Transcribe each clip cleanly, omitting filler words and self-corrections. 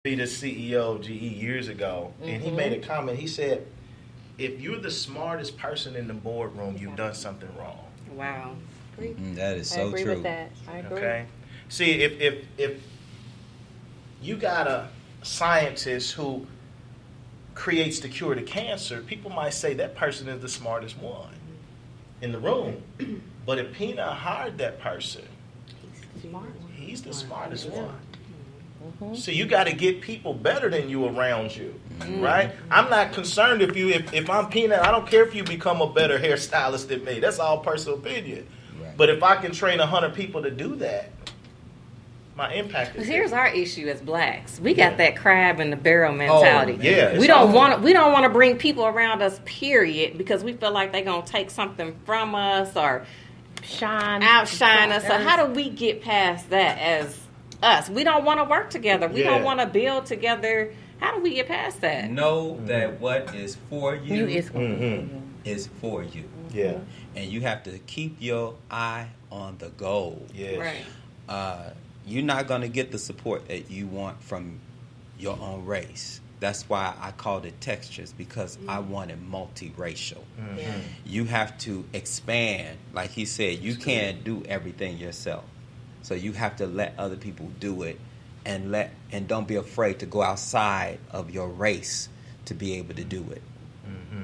be the CEO of GE years ago, and he made a comment. He said, if you're the smartest person in the boardroom, you've done something wrong. Wow. That is so I agree true. with that. I agree. Okay? See, if you got a scientist who creates the cure to cancer, people might say that person is the smartest one in the room. But if Peanut hired that person, he's the smartest one. So you got to get people better than you around you, right? I'm not concerned if I'm Peanut. I don't care if you become a better hairstylist than me. That's all personal opinion. Right. But if I can train 100 people to do that, my impact is Here's different. our issue as blacks. We got that crab in the barrel mentality. yeah, we don't want to bring people around us, period, because we feel like they're gonna take something from us or outshine us. So how do we get past that as us? We don't want to work together. We don't want to build together. How do we get past that? Know that what is for you is for you. Yeah. And you have to keep your eye on the goal. Yes. Right. You're not going to get the support that you want from your own race. That's why I called it textures, because I wanted multiracial. You have to expand. Like he said, you can't do everything yourself. So you have to let other people do it, and don't be afraid to go outside of your race to be able to do it.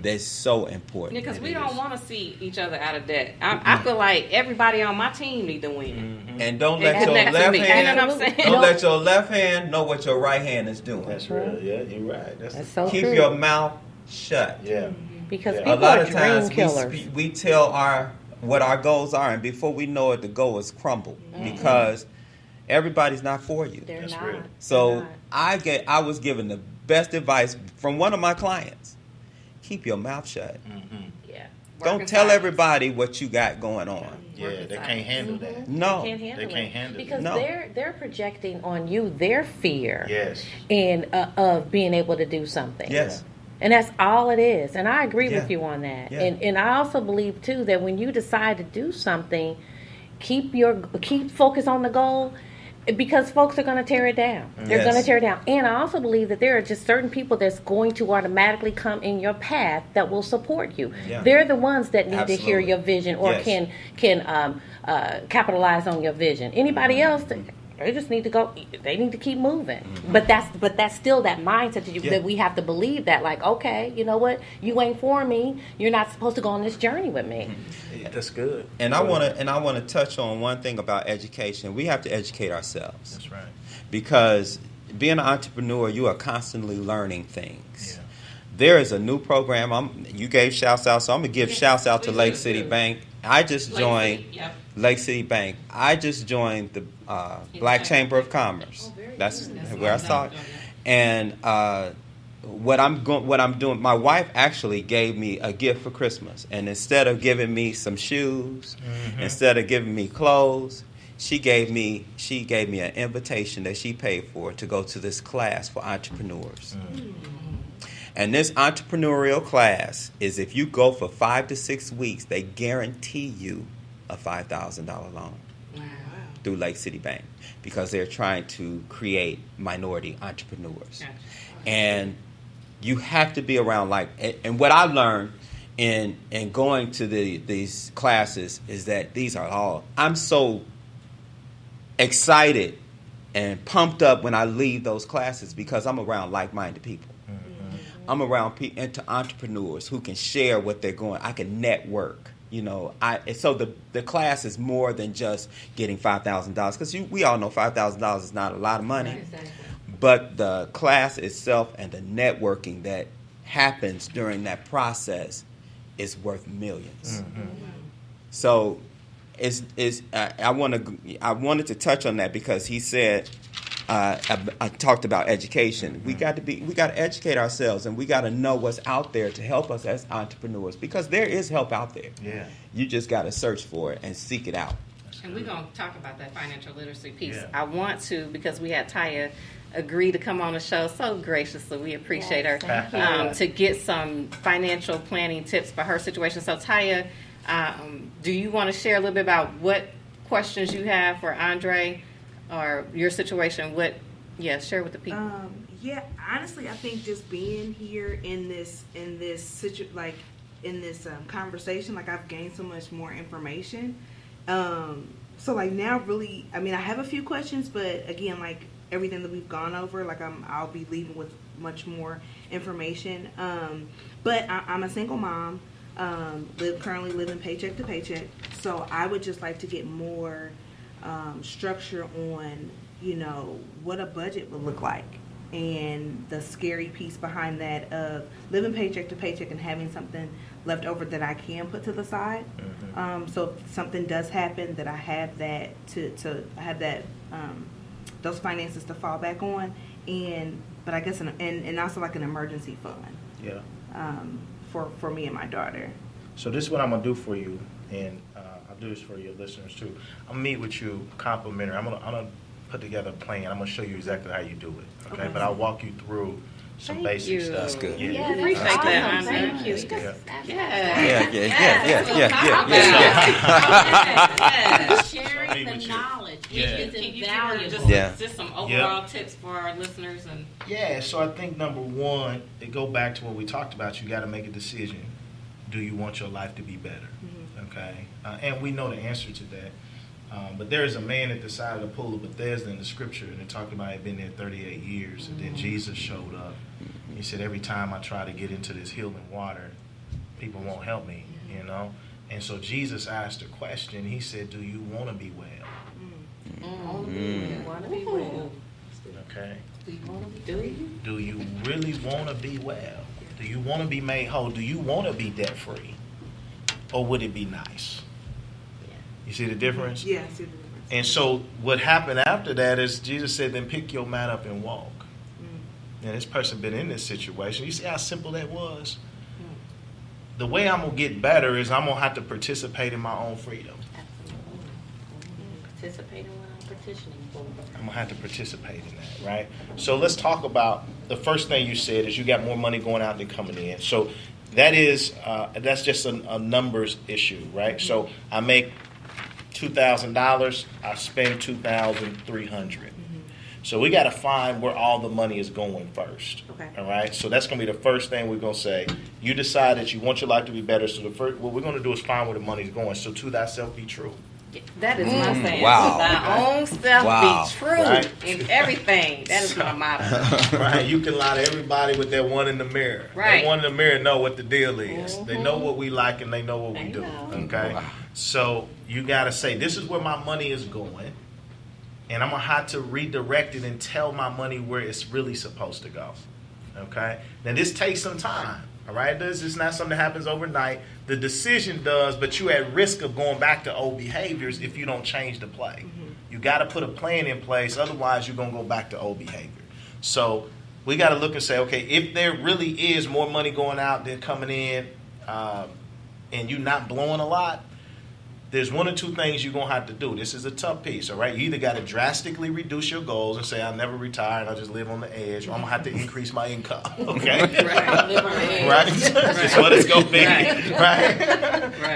That's so important. Because we don't want to see each other out of debt. I feel like everybody on my team need to win. And don't let your connect to left me. hand, You know what I'm saying? don't let your left hand know what your right hand is doing. That's real. Yeah, you're right. That's so Keep true. your mouth shut. Yeah. Because Yeah. people A lot are of dream times killers. we tell what our goals are, and before we know it, the goal is crumbled because everybody's not for you. They're That's not. real. So I was given the best advice from one of my clients: keep your mouth shut. Yeah. Don't tell everybody what you got going on. Yeah, they can't handle that. No. Can't handle They can't it. handle it. Because No. they're projecting on you their fear Yes. and of being able to do something. Yes. And that's all it is. And I agree Yeah. with you on that. Yeah. And I also believe too that when you decide to do something, keep focus on the goal, because folks are going to tear it down. They're Yes. going to tear it down. And I also believe that there are just certain people that's going to automatically come in your path that will support you. Yeah. They're the ones that need to hear Absolutely. your vision or Yes. can capitalize on your vision. Anybody else, they just need to go. They need to keep moving. But that's still that mindset that we have to believe that, like, okay, you know what? You ain't for me. You're not supposed to go on this journey with me. Yeah, that's good. And I want to touch on one thing about education. We have to educate ourselves. That's right. Because being an entrepreneur, you are constantly learning things. Yeah. There is a new program. You gave shouts out, so I'm gonna give shouts out to Lake City Bank. I just joined Lake City Bank. I just joined the Black Chamber of Commerce. That's where I saw it. And what I'm doing, my wife actually gave me a gift for Christmas, and instead of giving me some shoes, instead of giving me clothes, she gave me an invitation that she paid for to go to this class for entrepreneurs. And this entrepreneurial class is, if you go for 5 to 6 weeks, they guarantee you a $5,000 loan through Lake City Bank, because they're trying to create minority entrepreneurs. Gotcha. And you have to be around and what I learned in going to these classes is that these are all, I'm so excited and pumped up when I leave those classes, because I'm around like-minded people. I'm around into entrepreneurs who can share what they're going. I can network. So the class is more than just getting $5,000, because we all know $5,000 is not a lot of money. Right, exactly. But the class itself and the networking that happens during that process is worth millions. So I wanted to touch on that, because he said, I talked about education. We got to educate ourselves, and we got to know what's out there to help us as entrepreneurs, because there is help out there. Yeah. You just got to search for it and seek it out. And we're going to talk about that financial literacy piece. Yeah. I want to, because we had Tia agree to come on the show so graciously. We appreciate Yes, her thank you. to get some financial planning tips for her situation. So Tia, do you want to share a little bit about what questions you have for Aundre or your situation? Share with the people. Yeah, honestly, I think just being here in this conversation, like I've gained so much more information. So like now, really, I mean, I have a few questions, but again, like everything that we've gone over, like I'll be leaving with much more information. But I'm a single mom. Currently living paycheck to paycheck. So I would just like to get more structure on, what a budget would look like, and the scary piece behind that of living paycheck to paycheck and having something left over that I can put to the side. Mm-hmm. So if something does happen, that I have that to have that those finances to fall back on, but I guess and also like an emergency fund. Yeah. For me and my daughter. So this is what I'm gonna do for you, and I'll do this for your listeners too. I'm gonna meet with you complimentary. I'm gonna put together a plan. I'm gonna show you exactly how you do it. Okay, but I'll walk you through some basic stuff. That's good. Yeah. I appreciate that. Awesome. Thank you. Yeah. Sharing the knowledge, which is Can you invaluable. just some overall tips for our listeners? And Yeah, so I think number one, it go back to what we talked about. You got to make a decision. Do you want your life to be better? Mm-hmm. Okay, and we know the answer to that. But there is a man at the side of the pool of Bethesda in the scripture, and it talked about he'd been there 38 years, and then Jesus showed up. He said, every time I try to get into this healing water, people won't help me, And so Jesus asked a question. He said, do you want to be well? want to be well. Okay. Do you? Do you really want to be well? Do you want to be made whole? Do you want to be debt-free? Or would it be nice? You see the difference? Yeah, I see the difference. And so what happened after that is Jesus said, then pick your mat up and walk. Now, this person been in this situation. You see how simple that was? The way I'm going to get better is I'm going to have to participate in my own freedom. Participate in what I'm petitioning for. I'm going to have to participate in that, right? So let's talk about the first thing you said is you got more money going out than coming in. So that's just a numbers issue, right? So I make $2,000, I spend $2,300. So we got to find where all the money is going first. Okay. All right. So that's going to be the first thing we're going to say. You decide that you want your life to be better. So what we're going to do is find where the money's going. So to thyself be true. That is my saying. Wow. To thy own self be true Right. in everything. That is my motto. Right. You can lie to everybody with that one in the mirror. Right. That one in the mirror know what the deal is. They know what we like and they know what we do. know. Okay. Wow. So you got to say, this is where my money is going. And I'm going to have to redirect it and tell my money where it's really supposed to go. Okay? Now, this takes some time. All right? This is not something that happens overnight. The decision does, but you're at risk of going back to old behaviors if you don't change the play. Mm-hmm. You got to put a plan in place. Otherwise, you're going to go back to old behavior. So we got to look and say, okay, if there really is more money going out than coming in and you're not blowing a lot, there's one or two things you're going to have to do. This is a tough piece, all right? You either got to drastically reduce your goals and say, I'll never retire and I'll just live on the edge, or I'm going to have to increase my income, okay? Right? That's what it's going to be, right?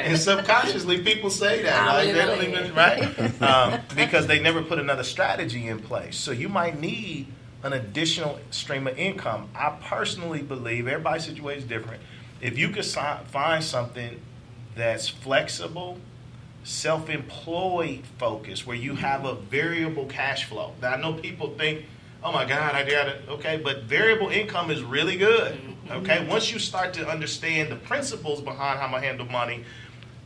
And subconsciously, people say that, right? They don't even, right? Because they never put another strategy in place. So you might need an additional stream of income. I personally believe, everybody's situation is different. If you could find something that's flexible, self-employed focus, where you have a variable cash flow. Now, I know people think, oh my God, I got it. Okay, but variable income is really good. Okay, once you start to understand the principles behind how I handle money,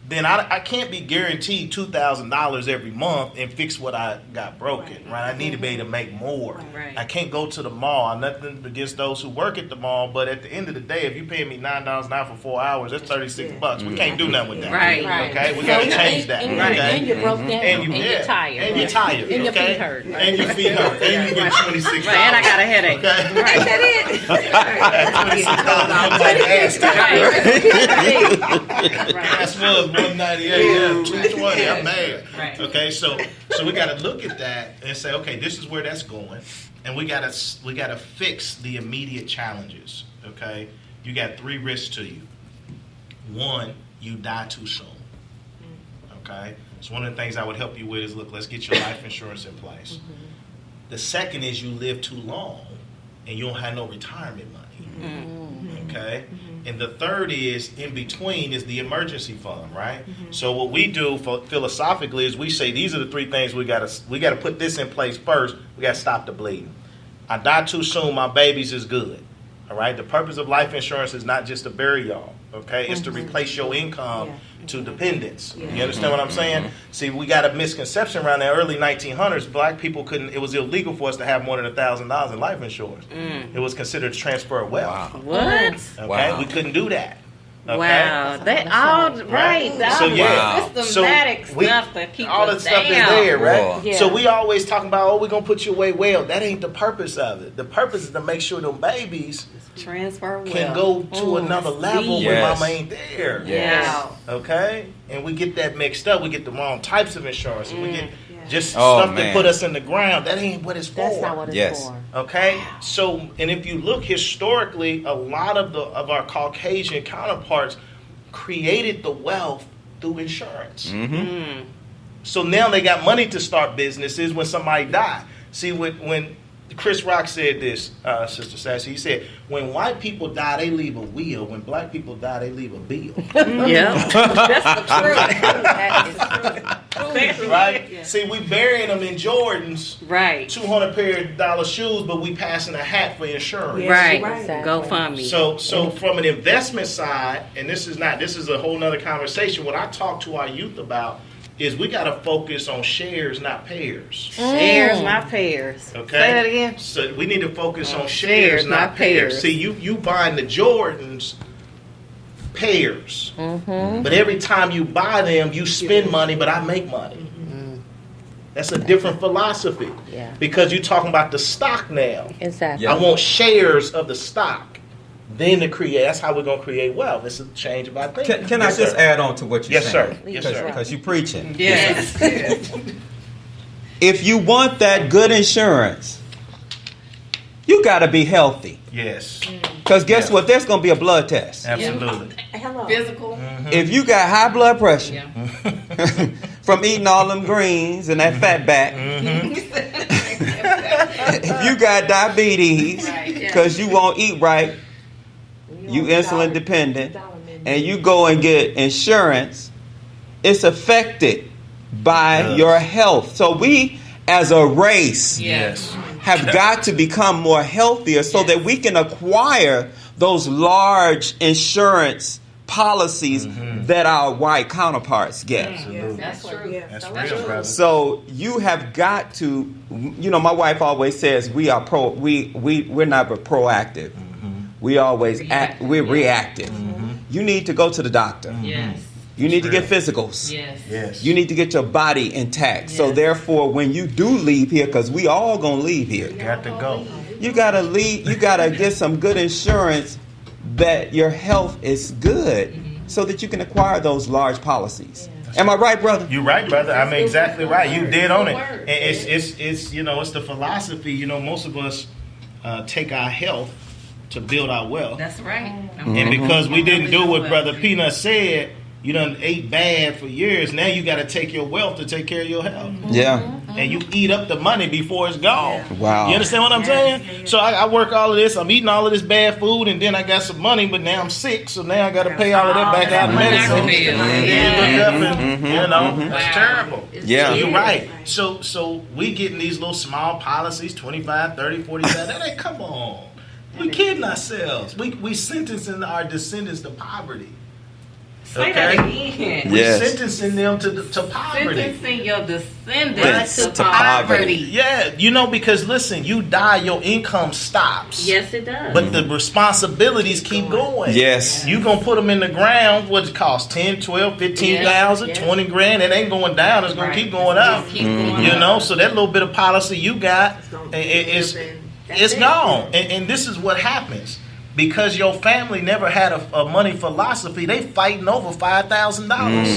then I can't be guaranteed $2,000 every month and fix what I got broken, right? I need to be able to make more. Right. I can't go to the mall. Nothing against those who work at the mall, but at the end of the day, if you pay me $9 an hour for 4 hours, that's $36. We can't do nothing with that. Right. Okay, we got to change that. Okay, And you're broke down, and you're tired. and you're tired, And your okay? feet hurt. And your feet hurt, and you get $26. Right, and I got a headache. Okay. Right. Gas was $198. Yeah, $220. I'm mad. Right. Okay, so we got to look at that and say, okay, this is where that's going, and we got to fix the immediate challenges. Okay, you got 3 risks to you. 1, you die too soon. Okay, so one of the things I would help you with is, look, let's get your life insurance in place. The second is you live too long, and you don't have no retirement money. Okay? And the third is, in between, is the emergency fund, right? So what we do philosophically is we say these are the three things we gotta put this in place first. We gotta stop the bleeding. I die too soon, my babies is good. All right? The purpose of life insurance is not just to bury y'all, okay? It's to replace your income to dependence. You understand what I'm saying? See, we got a misconception around the early 1900s. Black people couldn't, it was illegal for us to have more than $1,000 in life insurance. It was considered transfer of wealth. What? Okay? Wow. We couldn't do that. Okay? Wow, they all right. So, yeah. Systematic So we- stuff that keep all that us stuff is down. there, right? Wow. Yeah. So we always talking about, oh, we're gonna put you away well. That ain't the purpose of it. The purpose is to make sure them babies Transfer can wealth. go to another level when Yes. mama ain't there. Yes. Wow. Okay? And we get that mixed up. We get the wrong types of insurance. We get just Oh, stuff that man. put us in the ground. That ain't what it's for. That's not what it's Yes. for. Okay? So, and if you look historically, a lot of our Caucasian counterparts created the wealth through insurance. So now they got money to start businesses when somebody died. See, when Chris Rock said this, Sister Sassy, he said, when white people die, they leave a will. When black people die, they leave a bill. Yeah, that's the truth. That is true. Right? See, we burying them in Jordans, Right, $200 pair of shoes, but we passing a hat for insurance. right. Exactly. Go fund me. So from an investment side, and this is a whole nother conversation. What I talk to our youth about is we got to focus on shares, not pairs. Shares, not pairs. Okay. Say that again. So we need to focus on shares, shares, not not pairs. pairs. See, you buying the Jordans pairs, but every time you buy them, you spend money, but I make money. That's a different philosophy. Yeah. Because you're talking about the stock now. Exactly. Yeah. I want shares of the stock. Then to create, that's how we're going to create wealth. It's a change of our thinking. Can I Yes, just sir. add on to what you're Yes, saying? sir. Yes, sir. Because you're preaching. Yes. If you want that good insurance, you got to be healthy. Yes. Because guess Yeah. what? There's going to be a blood test. Absolutely. Hello. Physical. If you got high blood pressure Yeah. from eating all them greens and that fat back, if you got diabetes Right, yeah. because you won't eat right, you insulin dependent, and you go and get insurance, it's affected by Yes. your health. So we, as a race, Yes. have got to become more healthier so that we can acquire those large insurance policies that our white counterparts get. That's true. That's real, brother. So you have got to, my wife always says we're never proactive. We always we're reactive. You need to go to the doctor. Yes. You need to real. get physicals. Yes. Yes. You need to get your body intact. So Yes. therefore, when you do leave here, because we all gonna leave here, got to go. you gotta leave. You gotta get some good insurance that your health is good, so that you can acquire those large policies. Am I right, brother? You're right, brother. I mean, exactly right. You did on it. And it's it's the philosophy. Most of us take our health to build our wealth, That's right. and because we didn't do what Brother Peanut said, you done ate bad for years. Now you got to take your wealth to take care of your health. Yeah. And you eat up the money before it's gone. Wow. You understand what I'm saying? So I work all of this. I'm eating all of this bad food, and then I got some money, but now I'm sick, so now I got to pay all of that back out in medicine. And then you look up and, that's terrible. Yeah. So you're right. So we getting these little small policies, 25, 30, 45. That ain't, come on. We kidding ourselves. We sentencing our descendants to poverty. Say that again. We Yes. sentencing them to poverty. Sentencing your descendants Yes, to poverty. Yeah, because listen, you die, your income stops. Yes, it does. But the responsibilities keep going. Yes. You gonna put them in the ground, what it cost, 10, 12, 15,000, Yeah. 20 grand, it ain't going down, it's gonna Right. keep going up. Just keep going up. So that little bit of policy you got, it's gone. And this is what happens. Because your family never had a money philosophy, they fighting over $5,000.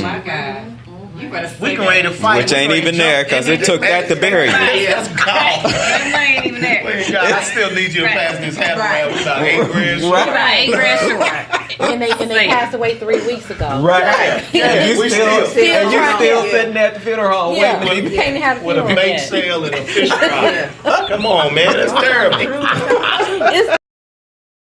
My God. You better say We can ready to fight. Which ain't even there because it took that to bury you. Yeah, that's gone. That ain't even there. I still need you to pass this half around without 8 grand short. Right. About 8 grand short. And they passed away 3 weeks ago. Right. Yeah, You we still still sitting at the funeral home Yeah. waiting. You can't have a with a funeral bake yet. sale and a fish fry. Come on, man, that's terrible. It's